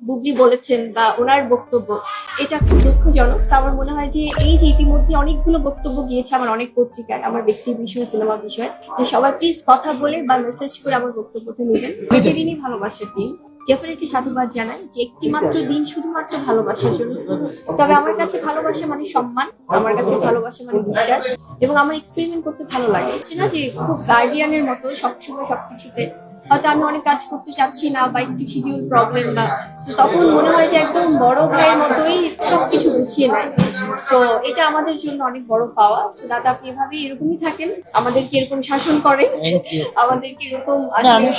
বুবলি বলেছেন বা ওনার বক্তব্য, এটা খুব দুঃখজনক। আমার মনে হয় যে এই যে ইতিমধ্যে অনেকগুলো বক্তব্য গিয়েছে আমার অনেক পত্রিকায়, আমার ব্যক্তি বিষয়, সিনেমা বিষয়, যে সবাই প্লিজ কথা বলে বা মেসেজ করে আমার বক্তব্যটা নেবেন। প্রতিদিনই ভালোবাসার দিন, ডেফিনেটলি সাধুবাদ জানাই যে একটি মাত্র দিন শুধুমাত্র ভালোবাসার জন্য। তবে আমার কাছে ভালোবাসা মানে সম্মান, আমার কাছে ভালোবাসা মানে বিশ্বাস, এবং আমার এক্সপেরিমেন্ট করতে ভালো লাগে। হচ্ছে না যে খুব গার্ডিয়ানের মতো সবসময় সবকিছুতে হয়তো আমি অনেক কাজ করতে চাচ্ছি না বা একটু শিডিউল প্রবলেম বা, তো তখন মনে হয় যে একদম বড় ভাইয়ের মতোই সবকিছু গুছিয়ে নেয়। সো এটা আমাদের জন্য অনেক বড় পাওয়া। সো দাদা, আপনি এভাবে এরকমই থাকেন, আমাদেরকে এরকম শাসন করেন, থ্যাংক ইউ। আমাদেরকে এরকম না, আসলে আমি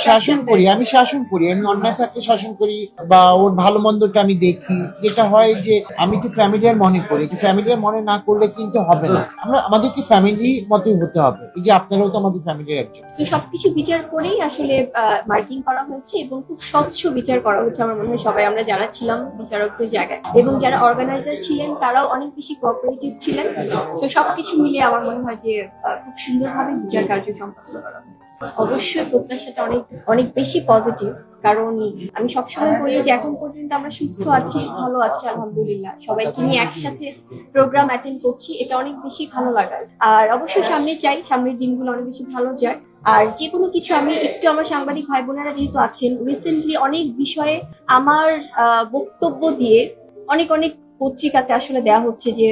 শাসন করি, আমি অন্যায় থাকলে শাসন করি, বা ওর ভালো মন্দটা আমি দেখি। যেটা হয় যে আমি একটু ফ্যামিলিয়ার মনে করি, যে ফ্যামিলিয়ার মনে না করলে কিন্তু হবে না। আমাদেরকে ফ্যামিলি মতোই হতে হবে। এই যে আপনারাও তো আমাদের ফ্যামিলির একজন। তো সবকিছু বিচার করেই আসলে মার্কিং করা হয়েছে এবং খুব স্বচ্ছ বিচার করা হয়েছে। আমার মনে হয় সবাই আমরা যারা ছিলাম বিচারকদের জায়গায় এবং যারা অর্গানাইজার ছিলেন তারাও অনেক বেশি কোঅপারেটিভ ছিলেন। তো সবকিছু মিলিয়ে আমার মনে হয় যে খুব সুন্দরভাবে বিচার কার্য সম্পন্ন করা হয়েছে। অবশ্যই প্রত্যাশাটা অনেক অনেক বেশি পজিটিভ, কারণ আমি সবসময় বলি যে এখন পর্যন্ত আমরা সুস্থ আছি, ভালো আছি, আলহামদুলিল্লাহ। সবাইকে নিয়ে একসাথে প্রোগ্রাম অ্যাটেন্ড করছি, এটা অনেক বেশি ভালো লাগার। আর অবশ্যই সামনে চাই সামনের দিনগুলো অনেক বেশি ভালো যায়। আর যে কোনো কিছু আমি একটু, আমার সাংবাদিক ভাই বোনেরা যেহেতু আছেন, রিসেন্টলি অনেক বিষয়ে আমার বক্তব্য দিয়ে অনেক অনেক পত্রিকাতে আসলে দেওয়া হচ্ছে যে